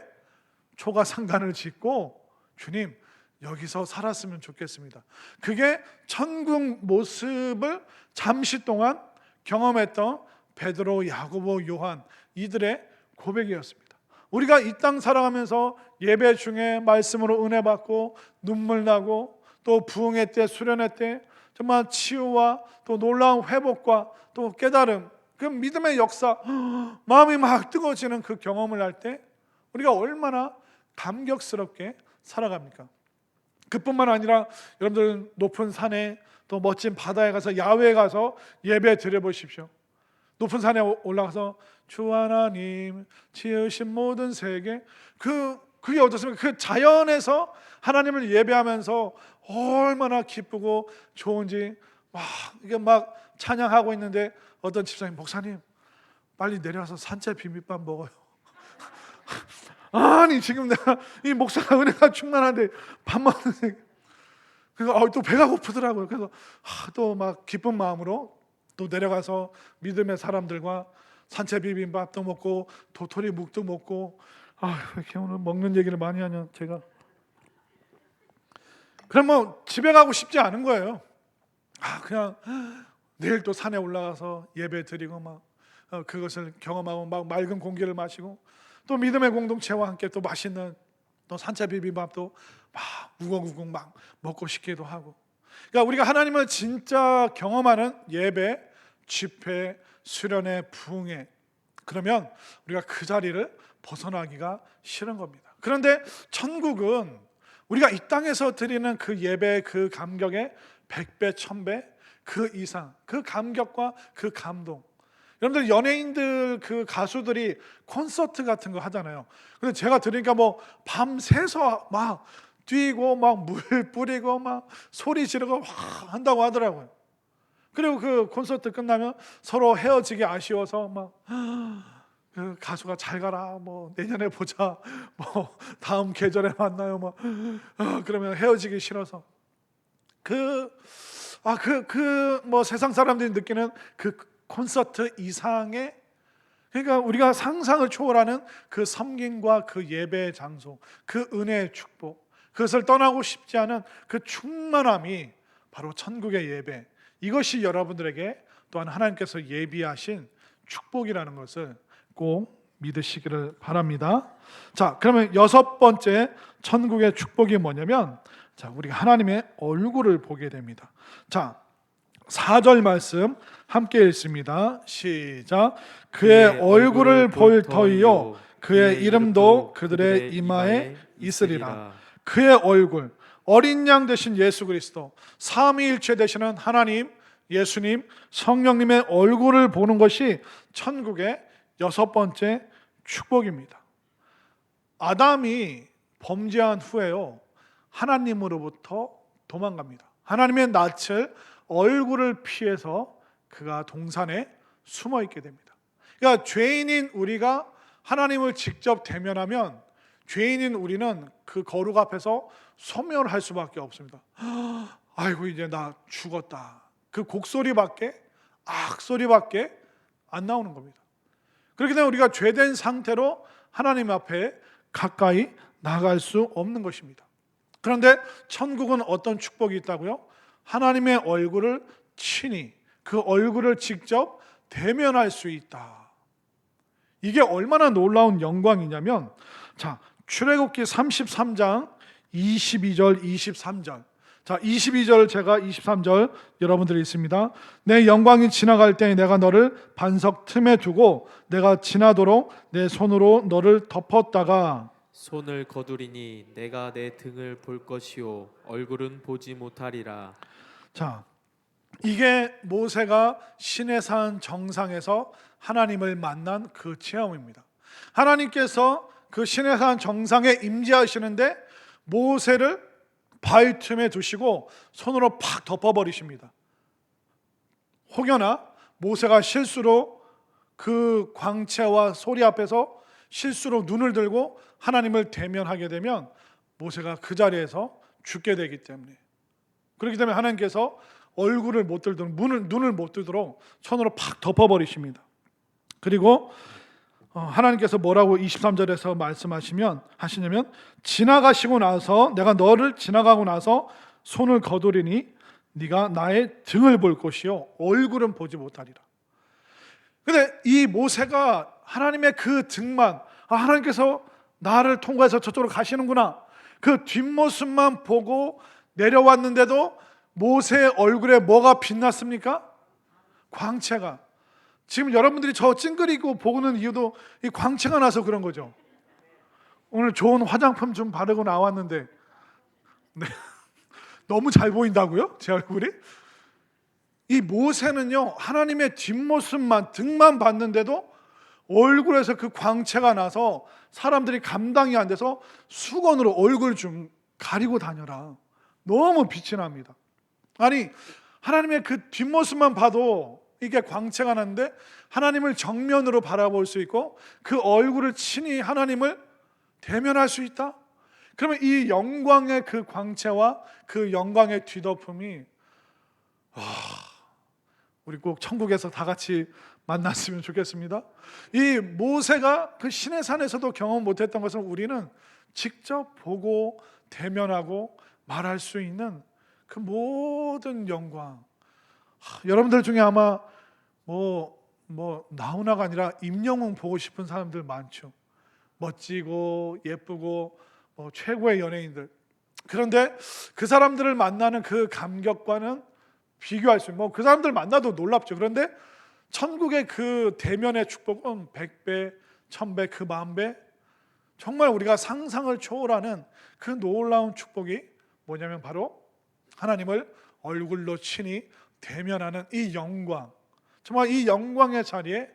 초가상간을 짓고 주님 여기서 살았으면 좋겠습니다. 그게 천국 모습을 잠시 동안 경험했던 베드로, 야고보, 요한 이들의 고백이었습니다. 우리가 이 땅 살아가면서 예배 중에 말씀으로 은혜 받고 눈물 나고 또 부흥회 때, 수련회 때 정말 치유와 또 놀라운 회복과 또 깨달음, 그 믿음의 역사, 마음이 막 뜨거워지는 그 경험을 할 때 우리가 얼마나 감격스럽게 살아갑니까? 그뿐만 아니라 여러분들 높은 산에 또 멋진 바다에 가서 야외에 가서 예배 드려보십시오. 높은 산에 올라가서 주 하나님 지으신 모든 세계, 그게 어떻습니까? 그 자연에서 하나님을 예배하면서 얼마나 기쁘고 좋은지 이게 막 찬양하고 있는데 어떤 집사님, 목사님 빨리 내려와서 산채 비빔밥 먹어요. 아니 지금 내가 이 목사가 은혜가 충만한데 밥 먹는데 그래서 또 배가 고프더라고요. 그래서 또 막 기쁜 마음으로 또 내려가서 믿음의 사람들과 산채 비빔밥도 먹고 도토리 묵도 먹고 이렇게 오늘 먹는 얘기를 많이 하냐 제가. 그럼 집에 가고 싶지 않은 거예요. 그냥 내일 또 산에 올라가서 예배 드리고 그것을 경험하고 맑은 공기를 마시고 또 믿음의 공동체와 함께 또 맛있는 또 산채 비빔밥도 우걱우걱 막 먹고 싶기도 하고. 그러니까 우리가 하나님을 진짜 경험하는 예배, 집회, 수련회, 부흥회, 그러면 우리가 그 자리를 벗어나기가 싫은 겁니다. 그런데 천국은 우리가 이 땅에서 드리는 그 예배, 그 감격의 100배, 1000배 그 이상, 그 감격과 그 감동. 여러분들 연예인들, 그 가수들이 콘서트 같은 거 하잖아요. 근데 제가 들으니까 밤새서 막 뛰고 막 물 뿌리고 막 소리 지르고 한다고 하더라고요. 그리고 그 콘서트 끝나면 서로 헤어지기 아쉬워서 그 가수가 잘 가라, 내년에 보자, 다음 계절에 만나요, 그러면 헤어지기 싫어서 세상 사람들이 느끼는 그 콘서트 이상의, 그러니까 우리가 상상을 초월하는 그 섬김과 그 예배의 장소, 그 은혜의 축복, 그것을 떠나고 싶지 않은 그 충만함이 바로 천국의 예배, 이것이 여러분들에게 또한 하나님께서 예비하신 축복이라는 것을 꼭 믿으시기를 바랍니다. 자, 그러면 6번째 천국의 축복이 뭐냐면, 우리가 하나님의 얼굴을 보게 됩니다. 자, 4절 말씀 함께 읽습니다. 시작. 그의 얼굴을 볼 터이요 그의 이름도 그들의 이마에 있으리라. 그의 얼굴, 어린 양 되신 예수 그리스도, 삼위일체 되시는 하나님, 예수님, 성령님의 얼굴을 보는 것이 천국의 6번째 축복입니다. 아담이 범죄한 후에요, 하나님으로부터 도망갑니다. 하나님의 낯을, 얼굴을 피해서 그가 동산에 숨어 있게 됩니다. 그러니까 죄인인 우리가 하나님을 직접 대면하면 죄인인 우리는 그 거룩 앞에서 소멸할 수밖에 없습니다. 아이고 이제 나 죽었다. 그 곡소리밖에, 악소리밖에 안 나오는 겁니다. 그렇기 때문에 우리가 죄된 상태로 하나님 앞에 가까이 나갈 수 없는 것입니다. 그런데 천국은 어떤 축복이 있다고요? 하나님의 얼굴을 친히, 그 얼굴을 직접 대면할 수 있다. 이게 얼마나 놀라운 영광이냐면, 자, 출애굽기 33장 22절 23절. 자, 22절 제가 23절 여러분들이 있습니다. 내 영광이 지나갈 때 내가 너를 반석 틈에 두고 내가 지나도록 내 손으로 너를 덮었다가 손을 거두리니 내가 내 등을 볼 것이요 얼굴은 보지 못하리라. 자, 이게 모세가 시내산 정상에서 하나님을 만난 그 체험입니다. 하나님께서 그 시내산 정상에 임재하시는데 모세를 바위 틈에 두시고 손으로 팍 덮어버리십니다. 혹여나 모세가 실수로 그 광채와 소리 앞에서 실수로 눈을 들고 하나님을 대면하게 되면 모세가 그 자리에서 죽게 되기 때문에, 그렇기 때문에 하나님께서 얼굴을 못 들도록, 눈을 못 뜨도록 손으로 팍 덮어버리십니다. 그리고 하나님께서 뭐라고 23절에서 하시냐면 지나가시고 나서, 내가 너를 지나가고 나서 손을 거두리니 네가 나의 등을 볼 것이요 얼굴은 보지 못하리라. 근데 이 모세가 하나님의 그 등만, 하나님께서 나를 통과해서 저쪽으로 가시는구나, 그 뒷모습만 보고 내려왔는데도 모세의 얼굴에 뭐가 빛났습니까? 광채가. 지금 여러분들이 저 찡그리고 보는 이유도 이 광채가 나서 그런 거죠. 오늘 좋은 화장품 좀 바르고 나왔는데 네. 너무 잘 보인다고요? 제 얼굴이? 이 모세는요, 하나님의 뒷모습만, 등만 봤는데도 얼굴에서 그 광채가 나서 사람들이 감당이 안 돼서 수건으로 얼굴 좀 가리고 다녀라. 너무 빛이 납니다. 아니, 하나님의 그 뒷모습만 봐도 이게 광채가 나는데 하나님을 정면으로 바라볼 수 있고 그 얼굴을 친히 하나님을 대면할 수 있다? 그러면 이 영광의 그 광채와 그 영광의 뒤덮음이, 우리 꼭 천국에서 다 같이 만났으면 좋겠습니다. 이 모세가 그 시내산에서도 경험 못했던 것을 우리는 직접 보고 대면하고 말할 수 있는 그 모든 영광. 여러분들 중에 아마 나훈아가 아니라 임영웅 보고 싶은 사람들 많죠. 멋지고 예쁘고 최고의 연예인들. 그런데 그 사람들을 만나는 그 감격과는 비교할 수 있는, 그 사람들 만나도 놀랍죠. 그런데 천국의 그 대면의 축복은 100배, 1000배, 그 10,000배, 정말 우리가 상상을 초월하는 그 놀라운 축복이 뭐냐면 바로 하나님을 얼굴로 친히 대면하는 이 영광. 정말 이 영광의 자리에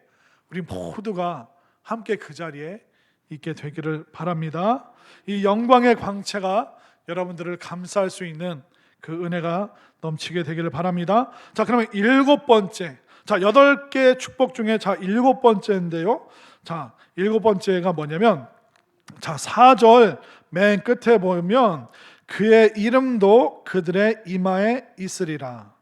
우리 모두가 함께 그 자리에 있게 되기를 바랍니다. 이 영광의 광채가 여러분들을 감싸할 수 있는 그 은혜가 넘치게 되기를 바랍니다. 자, 그러면 7번째. 자, 8개의 축복 중에 7번째인데요. 자, 7번째가 뭐냐면, 자, 4절 맨 끝에 보면 그의 이름도 그들의 이마에 있으리라.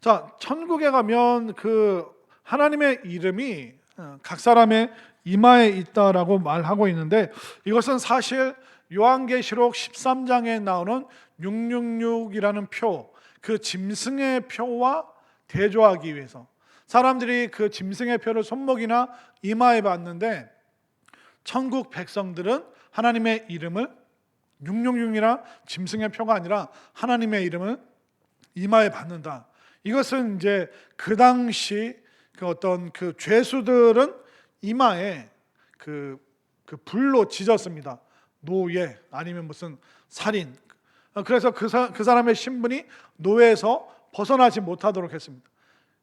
자, 천국에 가면 그 하나님의 이름이 각 사람의 이마에 있다라고 말하고 있는데, 이것은 사실 요한계시록 13장에 나오는 666이라는 표, 그 짐승의 표와 대조하기 위해서 사람들이 그 짐승의 표를 손목이나 이마에 받는데, 천국 백성들은 하나님의 이름을 666이나 짐승의 표가 아니라 하나님의 이름을 이마에 받는다. 이것은 이제 그 당시 그 어떤 그 죄수들은 이마에 그 불로 찢었습니다. 노예 아니면 무슨 살인. 그래서 그 사람의 신분이 노예에서 벗어나지 못하도록 했습니다.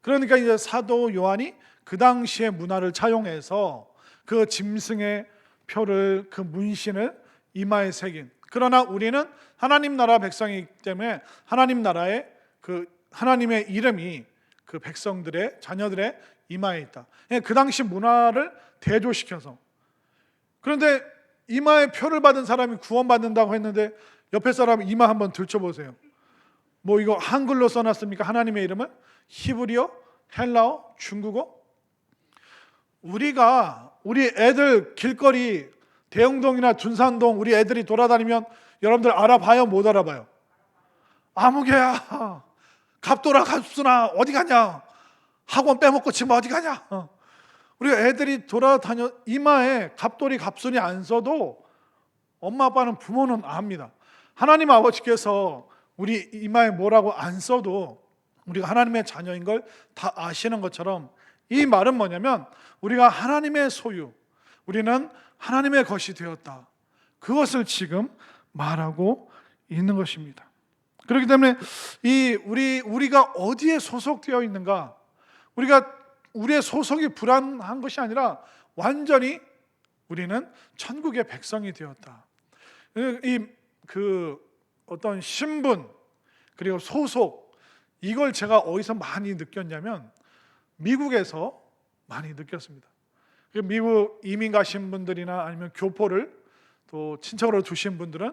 그러니까 이제 사도 요한이 그 당시의 문화를 차용해서 그 짐승의 표를, 그 문신을 이마에 새긴. 그러나 우리는 하나님 나라 백성이기 때문에 하나님 나라의 그 하나님의 이름이 그 백성들의 자녀들의 이마에 있다. 그 당시 문화를 대조시켜서. 그런데 이마에 표를 받은 사람이 구원받는다고 했는데 옆에 사람 이마 한번 들춰보세요. 뭐 이거 한글로 써놨습니까? 하나님의 이름을? 히브리어, 헬라어, 중국어? 우리 애들 길거리 대흥동이나 둔산동 우리 애들이 돌아다니면 여러분들 알아봐요? 못 알아봐요? 아무개야, 갑돌아 갑순아 어디 가냐? 학원 빼먹고 지금 어디 가냐? 우리 애들이 돌아다녀 이마에 갑돌이 갑순이 안 써도 엄마 아빠는 부모는 압니다. 하나님 아버지께서 우리 이마에 뭐라고 안 써도 우리가 하나님의 자녀인 걸 다 아시는 것처럼 이 말은 뭐냐면 우리가 하나님의 소유, 우리는 하나님의 것이 되었다. 그것을 지금 말하고 있는 것입니다. 그렇기 때문에 우리가 어디에 소속되어 있는가, 우리의 소속이 불안한 것이 아니라 완전히 우리는 천국의 백성이 되었다. 어떤 신분 그리고 소속, 이걸 제가 어디서 많이 느꼈냐면 미국에서 많이 느꼈습니다. 미국 이민 가신 분들이나 아니면 교포를 또 친척으로 두신 분들은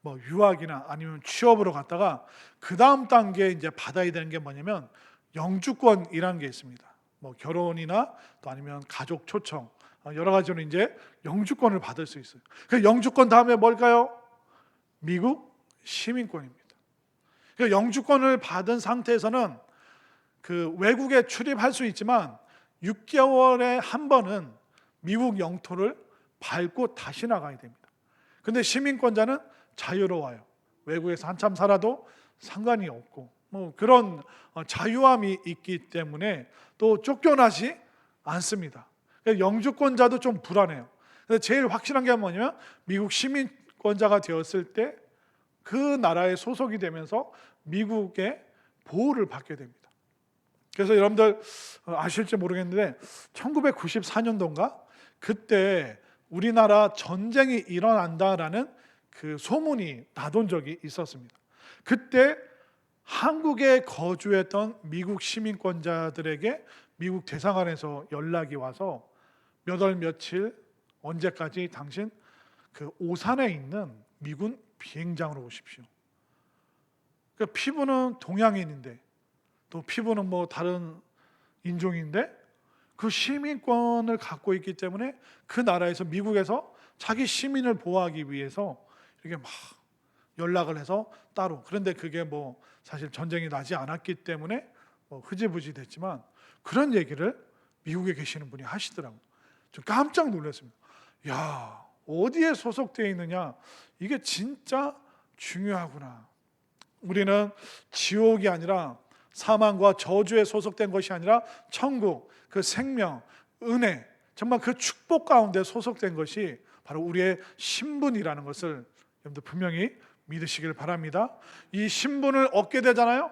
뭐 유학이나 아니면 취업으로 갔다가 그 다음 단계에 이제 받아야 되는 게 뭐냐면 영주권이라는 게 있습니다. 뭐 결혼이나 또 아니면 가족 초청, 여러 가지로 이제 영주권을 받을 수 있어요. 그 영주권 다음에 뭘까요? 미국 시민권입니다. 그 영주권을 받은 상태에서는 그 외국에 출입할 수 있지만 6개월에 한 번은 미국 영토를 밟고 다시 나가야 됩니다. 근데 시민권자는 자유로워요. 외국에서 한참 살아도 상관이 없고 뭐 그런 자유함이 있기 때문에 또 쫓겨나지 않습니다. 영주권자도 좀 불안해요. 근데 제일 확실한 게 뭐냐면 미국 시민권자가 되었을 때 그 나라에 소속이 되면서 미국의 보호를 받게 됩니다. 그래서 여러분들 아실지 모르겠는데 1994년도인가 그때 우리나라 전쟁이 일어난다라는 그 소문이 나돈 적이 있었습니다. 그때 한국에 거주했던 미국 시민권자들에게 미국 대사관에서 연락이 와서 몇 월 며칠 언제까지 당신 그 오산에 있는 미군 비행장으로 오십시오. 그 피부는 동양인인데 또 피부는 뭐 다른 인종인데 그 시민권을 갖고 있기 때문에 그 나라에서 미국에서 자기 시민을 보호하기 위해서 이렇게 막 연락을 해서 따로, 그런데 그게 뭐 사실 전쟁이 나지 않았기 때문에 뭐 흐지부지 됐지만 그런 얘기를 미국에 계시는 분이 하시더라고요. 좀 깜짝 놀랐습니다. 야, 어디에 소속되어 있느냐, 이게 진짜 중요하구나. 우리는 지옥이 아니라 사망과 저주에 소속된 것이 아니라 천국, 그 생명, 은혜, 정말 그 축복 가운데 소속된 것이 바로 우리의 신분이라는 것을 여러분들 분명히 믿으시길 바랍니다. 이 신분을 얻게 되잖아요.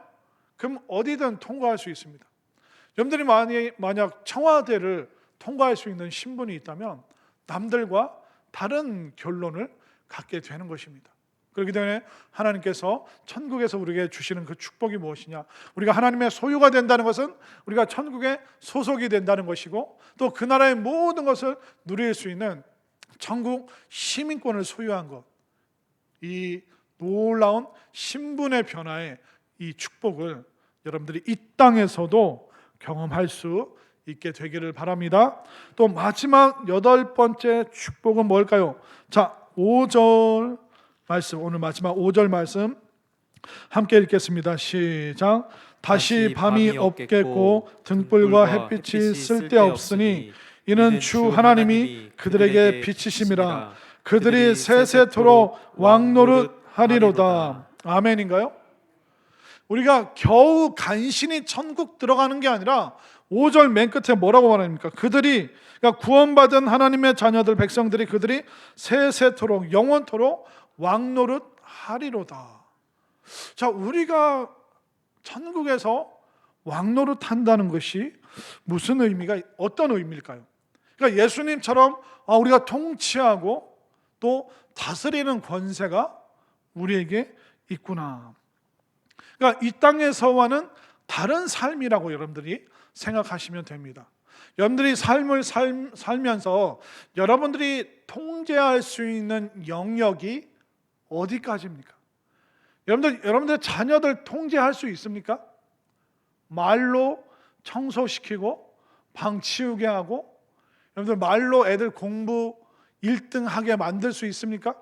그럼 어디든 통과할 수 있습니다. 여러분들이 만약 청와대를 통과할 수 있는 신분이 있다면 남들과 다른 결론을 갖게 되는 것입니다. 그렇기 때문에 하나님께서 천국에서 우리에게 주시는 그 축복이 무엇이냐, 우리가 하나님의 소유가 된다는 것은 우리가 천국에 소속이 된다는 것이고 또 그 나라의 모든 것을 누릴 수 있는 천국 시민권을 소유한 것, 이 놀라운 신분의 변화의 이 축복을 여러분들이 이 땅에서도 경험할 수 있게 되기를 바랍니다. 또 마지막 8번째 축복은 뭘까요? 자, 5절 말씀, 오늘 마지막 5절 말씀 함께 읽겠습니다. 시작. 다시 밤이 없겠고 등불과 햇빛이 쓸데없으니 이는 주 하나님이 그들에게 빛이심이라. 그들이 세세토록 왕노릇하리로다. 아멘인가요? 우리가 겨우 간신히 천국 들어가는 게 아니라 5절 맨 끝에 뭐라고 말합니까? 그러니까 구원받은 하나님의 자녀들, 백성들이 그들이 세세토록 영원토록 왕노릇하리로다. 자, 우리가 천국에서 왕노릇 한다는 것이 무슨 의미가, 어떤 의미일까요? 그러니까 예수님처럼 우리가 통치하고 또 다스리는 권세가 우리에게 있구나. 그러니까 이 땅에서와는 다른 삶이라고 여러분들이 생각하시면 됩니다. 여러분들이 삶을 살면서 여러분들이 통제할 수 있는 영역이 어디까지입니까? 여러분들 자녀들 통제할 수 있습니까? 말로 청소시키고 방 치우게 하고, 여러분들 말로 애들 공부 1등 하게 만들 수 있습니까?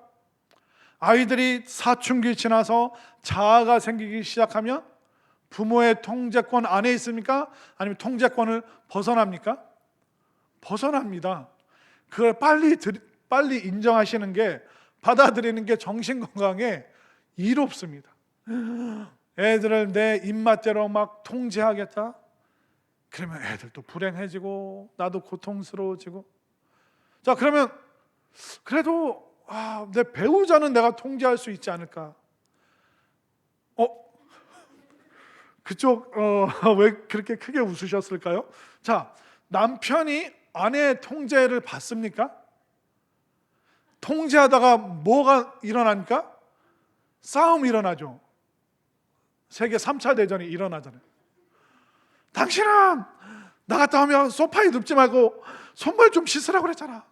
아이들이 사춘기 지나서 자아가 생기기 시작하면 부모의 통제권 안에 있습니까? 아니면 통제권을 벗어납니까? 벗어납니다. 그걸 빨리 인정하시는 게, 받아들이는 게 정신건강에 이롭습니다. 애들을 내 입맛대로 막 통제하겠다? 그러면 애들도 불행해지고 나도 고통스러워지고. 자, 그러면 그래도 내 배우자는 내가 통제할 수 있지 않을까? 그쪽 왜 그렇게 크게 웃으셨을까요? 자, 남편이 아내의 통제를 받습니까? 통제하다가 뭐가 일어납니까? 싸움이 일어나죠. 세계 3차 대전이 일어나잖아요. 당신은 나갔다 오면 소파에 눕지 말고 손발 좀 씻으라고 그랬잖아.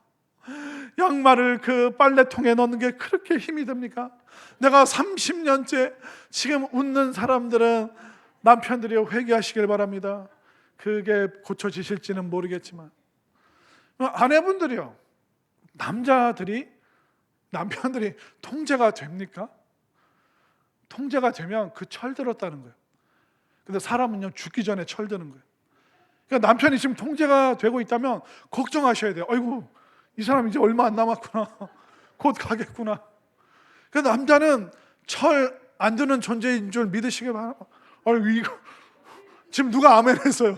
양말을 그 빨래통에 넣는 게 그렇게 힘이 듭니까? 내가 30년째 지금 웃는 사람들은 남편들이 회개하시길 바랍니다. 그게 고쳐지실지는 모르겠지만, 아내분들이요, 남편들이 통제가 됩니까? 통제가 되면 그 철들었다는 거예요. 근데 사람은요, 죽기 전에 철드는 거예요. 그러니까 남편이 지금 통제가 되고 있다면 걱정하셔야 돼요. 아이고, 이 사람 이제 얼마 안 남았구나. 곧 가겠구나. 그래서 남자는 철 안 드는 존재인 줄 믿으시길 바랍니다. 이거 지금 누가 아멘 했어요?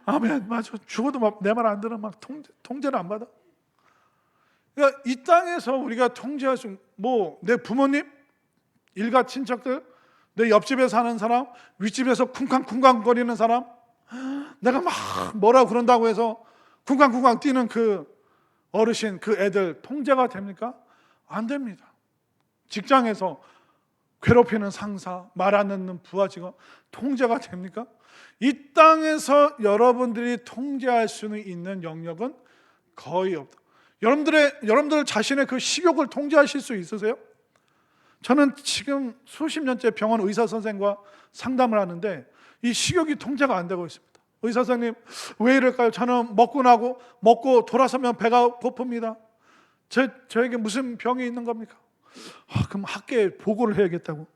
아멘. 맞아. 죽어도 내 말 안 들으면 막 통제를 안 받아. 그러니까 이 땅에서 우리가 통제할 수, 내 부모님, 일가 친척들, 내 옆집에 사는 사람, 윗집에서 쿵쾅쿵쾅 거리는 사람, 내가 막 뭐라고 그런다고 해서 쿵쾅쿵쾅 뛰는 그 어르신, 그 애들 통제가 됩니까? 안 됩니다. 직장에서 괴롭히는 상사, 말 안 듣는 부하 직원 통제가 됩니까? 이 땅에서 여러분들이 통제할 수 있는 영역은 거의 없다. 여러분들 자신의 그 식욕을 통제하실 수 있으세요? 저는 지금 수십 년째 병원 의사 선생과 상담을 하는데 이 식욕이 통제가 안 되고 있습니다. 의사 선생님, 왜 이럴까요? 저는 먹고 돌아서면 배가 고픕니다. 저에게 무슨 병이 있는 겁니까? 그럼 학계에 보고를 해야겠다고.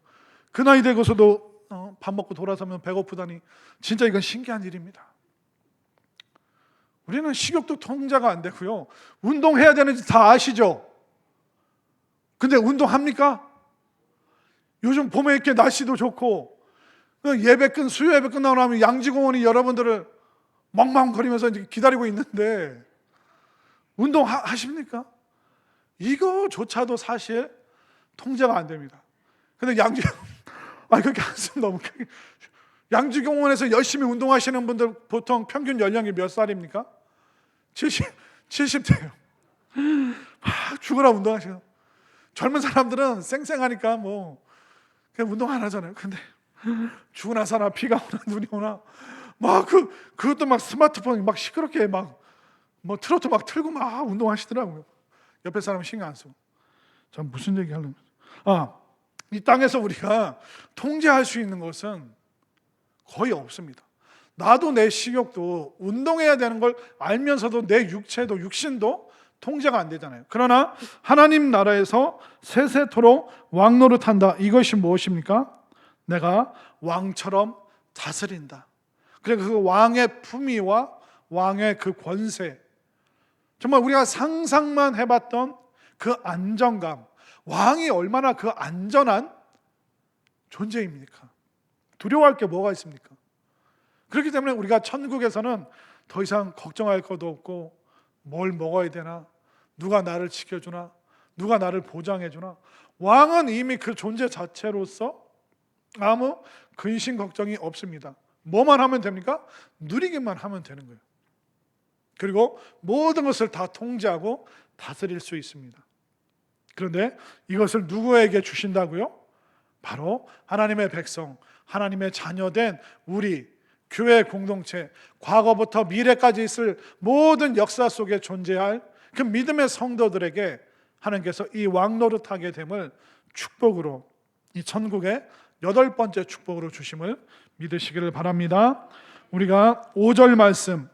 그 나이 되고서도 밥 먹고 돌아서면 배고프다니, 진짜 이건 신기한 일입니다. 우리는 식욕도 통제가 안 되고요, 운동해야 되는지 다 아시죠? 근데 운동합니까? 요즘 봄에 이렇게 날씨도 좋고 수요 예배 끝나고 나면 양지공원이 여러분들을 멍멍거리면서 기다리고 있는데 운동하십니까? 이거조차도 사실 통제가 안 됩니다. 근데 그렇게 한숨 너무 크게. 양지공원에서 열심히 운동하시는 분들 보통 평균 연령이 몇 살입니까? 70대예요. 막 죽어라 운동하시는. 젊은 사람들은 쌩쌩하니까 그냥 운동 안 하잖아요. 근데 죽으나 사나, 비가 오나 눈이 오나 그것도 막 스마트폰 막 시끄럽게 트로트 막 틀고 막 운동하시더라고요. 옆에 사람은 신경 안 쓰고. 전 무슨 얘기 하려고. 이 땅에서 우리가 통제할 수 있는 것은 거의 없습니다. 나도 내 식욕도 운동해야 되는 걸 알면서도 내 육신도 통제가 안 되잖아요. 그러나 하나님 나라에서 세세토록 왕노릇한다. 이것이 무엇입니까? 내가 왕처럼 다스린다. 그러니까 그 왕의 품위와 왕의 그 권세, 정말 우리가 상상만 해봤던 그 안정감, 왕이 얼마나 그 안전한 존재입니까? 두려워할 게 뭐가 있습니까? 그렇기 때문에 우리가 천국에서는 더 이상 걱정할 것도 없고, 뭘 먹어야 되나, 누가 나를 지켜주나, 누가 나를 보장해주나. 왕은 이미 그 존재 자체로서 아무 근심 걱정이 없습니다. 뭐만 하면 됩니까? 누리기만 하면 되는 거예요. 그리고 모든 것을 다 통제하고 다스릴 수 있습니다. 그런데 이것을 누구에게 주신다고요? 바로 하나님의 백성, 하나님의 자녀된 우리 교회 공동체, 과거부터 미래까지 있을 모든 역사 속에 존재할 그 믿음의 성도들에게 하나님께서 이 왕노릇하게 됨을 축복으로, 이 천국의 8번째 축복으로 주심을 믿으시기를 바랍니다. 우리가 5절 말씀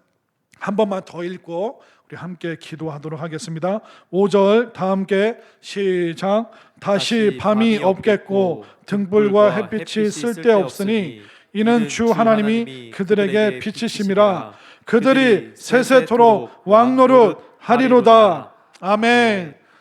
한 번만 더 읽고 우리 함께 기도하도록 하겠습니다. 5절 다 함께 시작. 다시 밤이 없겠고 등불과 햇빛이 쓸데없으니 이는 주 하나님이 그들에게 빛이심이라. 그들이 세세토록 왕노릇 하리로다. 아멘.